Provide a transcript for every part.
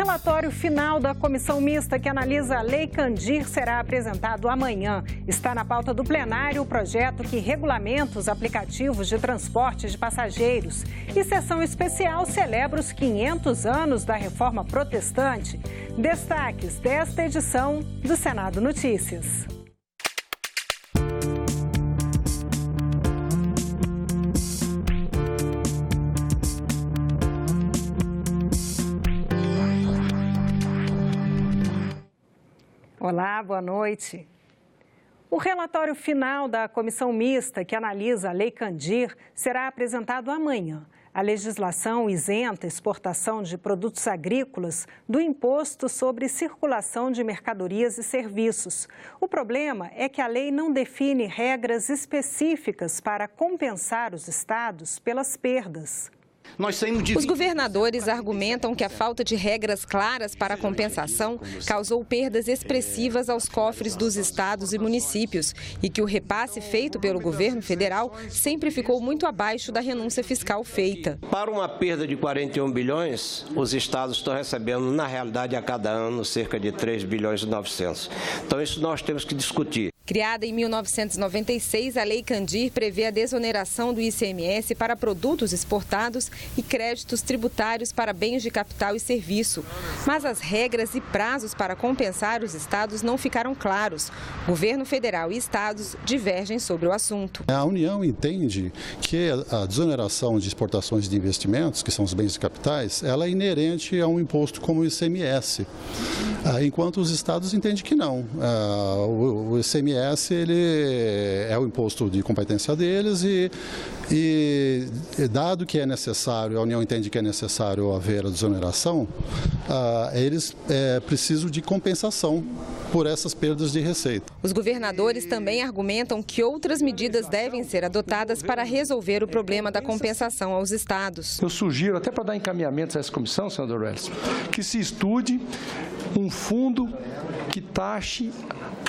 relatório final da comissão mista que analisa a Lei Candir será apresentado amanhã. Está na pauta do plenário o projeto que regulamenta os aplicativos de transporte de passageiros. E sessão especial celebra os 500 anos da Reforma Protestante. Destaques desta edição do Senado Notícias. Olá, boa noite. O relatório final da comissão mista que analisa a Lei Candir será apresentado amanhã. A legislação isenta a exportação de produtos agrícolas do imposto sobre circulação de mercadorias e serviços. O problema é que a lei não define regras específicas para compensar os estados pelas perdas. Os governadores argumentam que a falta de regras claras para a compensação causou perdas expressivas aos cofres dos estados e municípios e que o repasse feito pelo governo federal sempre ficou muito abaixo da renúncia fiscal feita. Para uma perda de 41 bilhões, os estados estão recebendo, na realidade, a cada ano, cerca de 3 bilhões e 900. Então, isso nós temos que discutir. Criada em 1996, a Lei Candir prevê a desoneração do ICMS para produtos exportados e créditos tributários para bens de capital e serviço. Mas as regras e prazos para compensar os estados não ficaram claros. Governo federal e estados divergem sobre o assunto. A União entende que a desoneração de exportações de investimentos, que são os bens de capitais, ela é inerente a um imposto como o ICMS, enquanto os estados entendem que não. O ICMS ele é o imposto de competência deles e dado que é necessário, a União entende que é necessário haver a desoneração, eles precisam de compensação por essas perdas de receita. Os governadores também argumentam que outras medidas devem ser adotadas para resolver o problema da compensação aos estados. Eu sugiro, até para dar encaminhamento a essa comissão, senador Welles, que se estude um fundo que taxe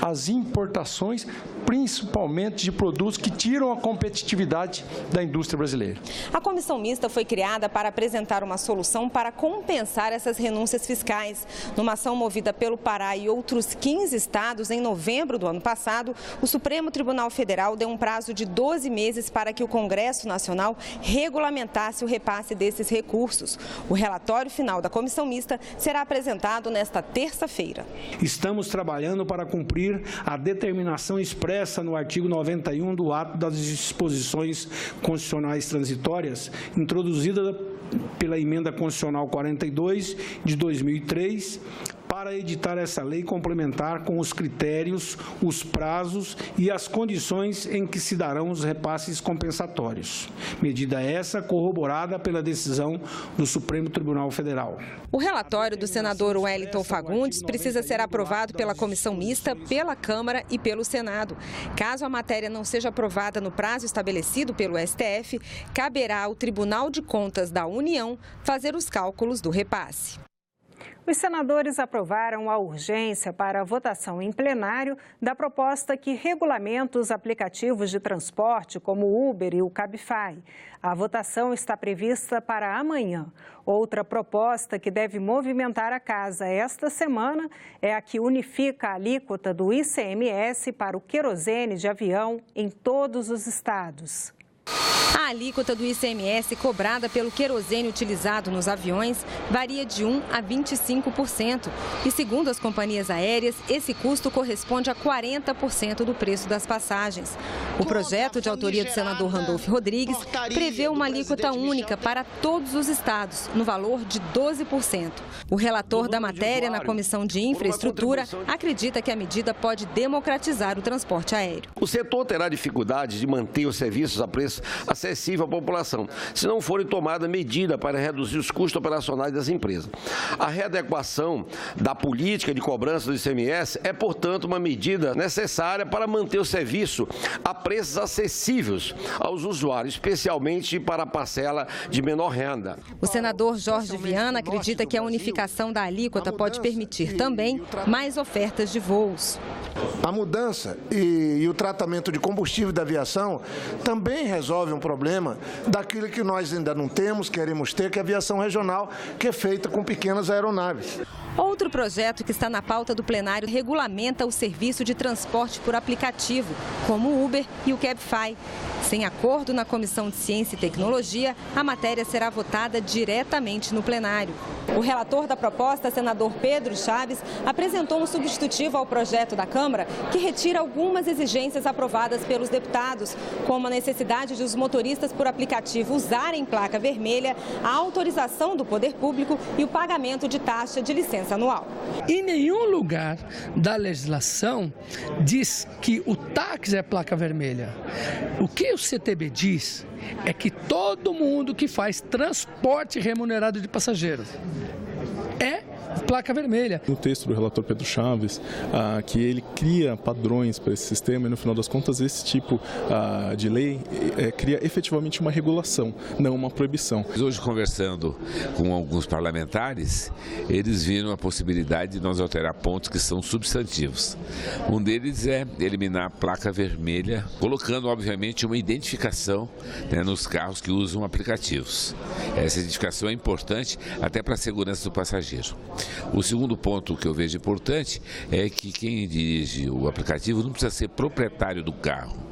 as importações, principalmente de produtos que tiram a competitividade da indústria brasileira. A comissão mista foi criada para apresentar uma solução para compensar essas renúncias fiscais. Numa ação movida pelo Pará e outros 15 estados, em novembro do ano passado, o Supremo Tribunal Federal deu um prazo de 12 meses para que o Congresso Nacional regulamentasse o repasse desses recursos. O relatório final da comissão mista será apresentado nesta terça-feira. Estamos trabalhando para cumprir a determinação expressa no artigo 91 do ato das disposições constitucionais transitórias, introduzida pela emenda constitucional 42 de 2003, para editar essa lei complementar com os critérios, os prazos e as condições em que se darão os repasses compensatórios. Medida essa corroborada pela decisão do Supremo Tribunal Federal. O relatório do senador Wellington Fagundes precisa ser aprovado pela comissão mista, pela Câmara e pelo Senado. Caso a matéria não seja aprovada no prazo estabelecido pelo STF, caberá ao Tribunal de Contas da União fazer os cálculos do repasse. Os senadores aprovaram a urgência para a votação em plenário da proposta que regulamenta os aplicativos de transporte como o Uber e o Cabify. A votação está prevista para amanhã. Outra proposta que deve movimentar a casa esta semana é a que unifica a alíquota do ICMS para o querosene de avião em todos os estados. A alíquota do ICMS cobrada pelo querosene utilizado nos aviões varia de 1% a 25%. E, segundo as companhias aéreas, esse custo corresponde a 40% do preço das passagens. O projeto de autoria do senador Randolfo Rodrigues prevê uma alíquota única para todos os estados, no valor de 12%. O relator da matéria na Comissão de Infraestrutura acredita que a medida pode democratizar o transporte aéreo. O setor terá dificuldades de manter os serviços a preço acessível à população, se não forem tomadas medidas para reduzir os custos operacionais das empresas. A readequação da política de cobrança do ICMS é, portanto, uma medida necessária para manter o serviço a preços acessíveis aos usuários, especialmente para a parcela de menor renda. O senador Jorge Viana acredita que a unificação da alíquota pode permitir também mais ofertas de voos. A mudança e o tratamento de combustível da aviação também resolve um problema daquilo que nós ainda não temos, queremos ter, que é a aviação regional, que é feita com pequenas aeronaves. Outro projeto que está na pauta do plenário regulamenta o serviço de transporte por aplicativo, como o Uber e o Cabify. Sem acordo na Comissão de Ciência e Tecnologia, a matéria será votada diretamente no plenário. O relator da proposta, senador Pedro Chaves, apresentou um substitutivo ao projeto da Câmara que retira algumas exigências aprovadas pelos deputados, como a necessidade de os motoristas por aplicativo usarem placa vermelha, a autorização do poder público e o pagamento de taxa de licença anual. Em nenhum lugar da legislação diz que o táxi é placa vermelha. O que o CTB diz é que todo mundo que faz transporte remunerado de passageiros é placa vermelha. No texto do relator Pedro Chaves, que ele cria padrões para esse sistema e, no final das contas, esse tipo de lei cria efetivamente uma regulação, não uma proibição. Hoje, conversando com alguns parlamentares, eles viram a possibilidade de nós alterar pontos que são substantivos. Um deles é eliminar a placa vermelha, colocando, obviamente, uma identificação, né, nos carros que usam aplicativos. Essa identificação é importante até para a segurança do passageiro. O segundo ponto que eu vejo importante é que quem dirige o aplicativo não precisa ser proprietário do carro,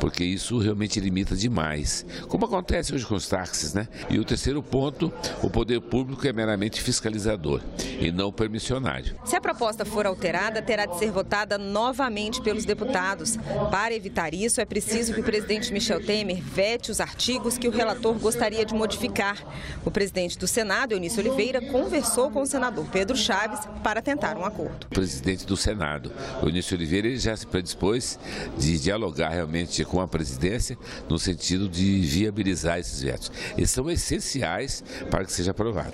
porque isso realmente limita demais, como acontece hoje com os táxis, né? E o terceiro ponto, o poder público é meramente fiscalizador e não permissionário. Se a proposta for alterada, terá de ser votada novamente pelos deputados. Para evitar isso, é preciso que o presidente Michel Temer vete os artigos que o relator gostaria de modificar. O presidente do Senado, Eunício Oliveira, conversou com o senador Pedro Chaves para tentar um acordo. O presidente do Senado, Eunício Oliveira, ele já se predispôs de dialogar realmente com a presidência no sentido de viabilizar esses vetos. Eles são essenciais para que seja aprovado.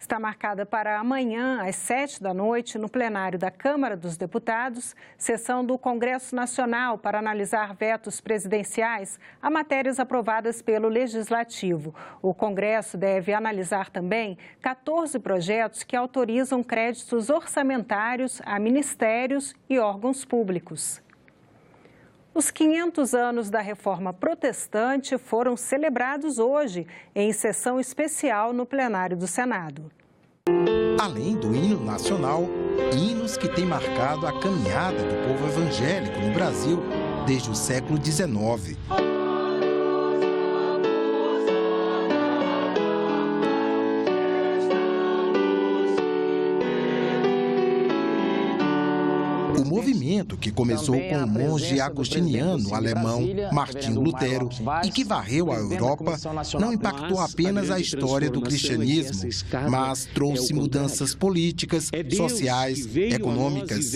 Está marcada para amanhã, às 19h, no plenário da Câmara dos Deputados, sessão do Congresso Nacional para analisar vetos presidenciais a matérias aprovadas pelo Legislativo. O Congresso deve analisar também 14 projetos que autorizam créditos orçamentários a ministérios e órgãos públicos. Os 500 anos da Reforma Protestante foram celebrados hoje, em sessão especial no plenário do Senado. Além do hino nacional, hinos que têm marcado a caminhada do povo evangélico no Brasil desde o século XIX. O movimento, que começou com o monge agostiniano alemão Martinho Lutero e que varreu a Europa, não impactou apenas a história do cristianismo, mas trouxe mudanças políticas, sociais, econômicas.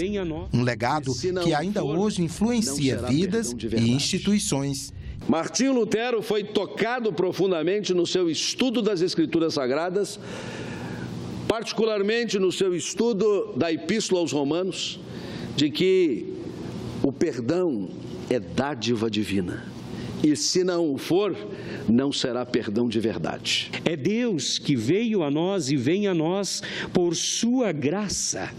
Um legado que ainda hoje influencia vidas e instituições. Martinho Lutero foi tocado profundamente no seu estudo das Escrituras Sagradas, particularmente no seu estudo da Epístola aos Romanos, de que o perdão é dádiva divina. E se não o for, não será perdão de verdade. É Deus que veio a nós e vem a nós por sua graça.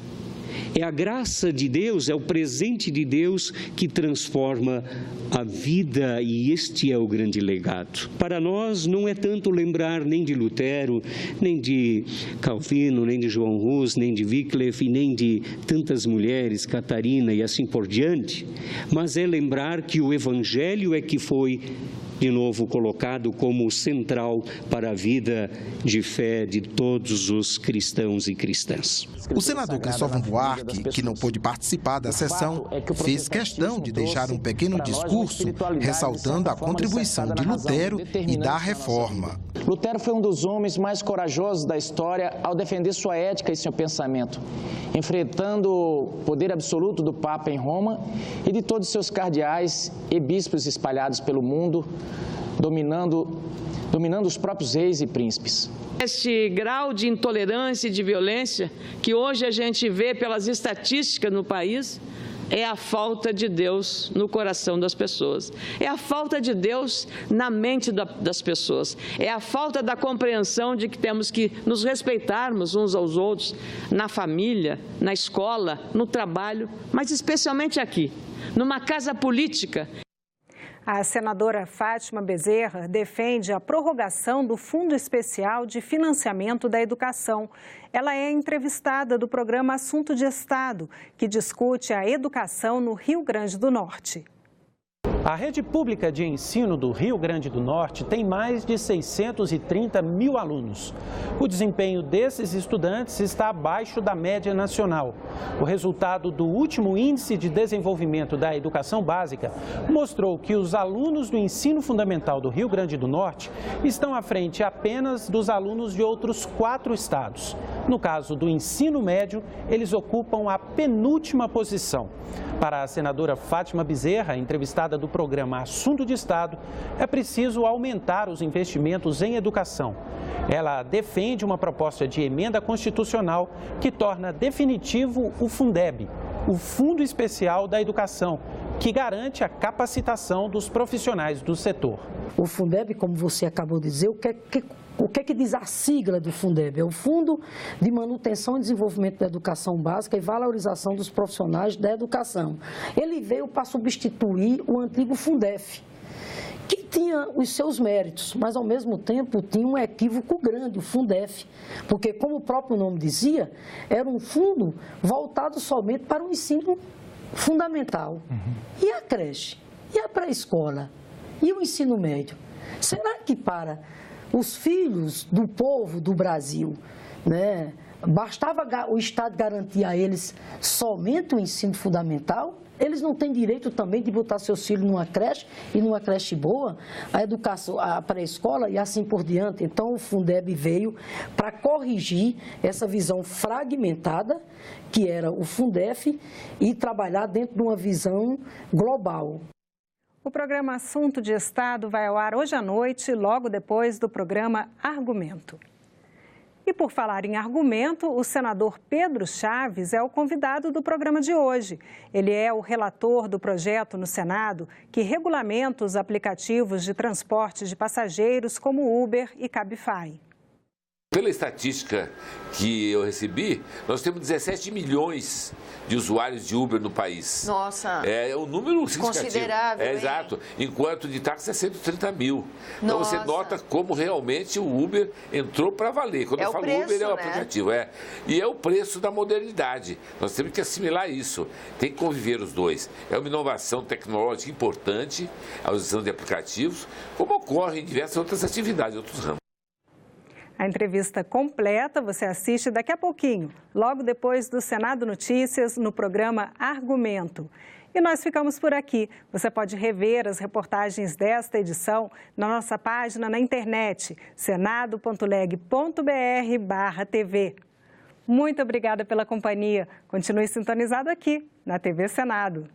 É a graça de Deus, é o presente de Deus que transforma a vida, e este é o grande legado. Para nós não é tanto lembrar nem de Lutero, nem de Calvino, nem de João Hus, nem de Wycliffe, nem de tantas mulheres, Catarina e assim por diante, mas é lembrar que o Evangelho é que foi de novo colocado como central para a vida de fé de todos os cristãos e cristãs. O senador Cristóvão Buarque, que não pôde participar da sessão, fez questão de deixar um pequeno discurso ressaltando a contribuição de Lutero e da reforma. Lutero foi um dos homens mais corajosos da história ao defender sua ética e seu pensamento, enfrentando o poder absoluto do Papa em Roma e de todos seus cardeais e bispos espalhados pelo mundo, dominando os próprios reis e príncipes. Este grau de intolerância e de violência que hoje a gente vê pelas estatísticas no país é a falta de Deus no coração das pessoas, é a falta de Deus na mente das pessoas, é a falta da compreensão de que temos que nos respeitarmos uns aos outros, na família, na escola, no trabalho, mas especialmente aqui, numa casa política. A senadora Fátima Bezerra defende a prorrogação do Fundo Especial de Financiamento da Educação. Ela é entrevistada do programa Assunto de Estado, que discute a educação no Rio Grande do Norte. A rede pública de ensino do Rio Grande do Norte tem mais de 630 mil alunos. O desempenho desses estudantes está abaixo da média nacional. O resultado do último Índice de Desenvolvimento da Educação Básica mostrou que os alunos do ensino fundamental do Rio Grande do Norte estão à frente apenas dos alunos de outros 4 estados. No caso do ensino médio, eles ocupam a penúltima posição. Para a senadora Fátima Bezerra, entrevistada do programa Assunto de Estado, é preciso aumentar os investimentos em educação. Ela defende uma proposta de emenda constitucional que torna definitivo o Fundeb, o Fundo Especial da Educação, que garante a capacitação dos profissionais do setor. O Fundeb, como você acabou de dizer, o que é que diz a sigla do Fundeb? É o Fundo de Manutenção e Desenvolvimento da Educação Básica e Valorização dos Profissionais da Educação. Ele veio para substituir o antigo Fundef, que tinha os seus méritos, mas ao mesmo tempo tinha um equívoco grande, o Fundef, porque, como o próprio nome dizia, era um fundo voltado somente para o ensino fundamental. E a creche? E a pré-escola? E o ensino médio? Será que para os filhos do povo do Brasil, né, bastava o Estado garantir a eles somente o ensino fundamental? Eles não têm direito também de botar seus filhos numa creche, e numa creche boa, a educação, a pré-escola e assim por diante. Então, o Fundeb veio para corrigir essa visão fragmentada, que era o Fundef, e trabalhar dentro de uma visão global. O programa Assunto de Estado vai ao ar hoje à noite, logo depois do programa Argumento. E por falar em argumento, o senador Pedro Chaves é o convidado do programa de hoje. Ele é o relator do projeto no Senado que regulamenta os aplicativos de transporte de passageiros como Uber e Cabify. Pela estatística que eu recebi, nós temos 17 milhões de usuários de Uber no país. Nossa! É um número significativo. Considerável, hein? Exato. Enquanto de táxi é 130 mil. Então você nota como realmente o Uber entrou para valer. Quando eu falo preço, Uber é o aplicativo. E é o preço da modernidade. Nós temos que assimilar isso. Tem que conviver os dois. É uma inovação tecnológica importante, a utilização de aplicativos, como ocorre em diversas outras atividades, outros ramos. A entrevista completa você assiste daqui a pouquinho, logo depois do Senado Notícias, no programa Argumento. E nós ficamos por aqui. Você pode rever as reportagens desta edição na nossa página na internet, senado.leg.br/TV. Muito obrigada pela companhia. Continue sintonizado aqui na TV Senado.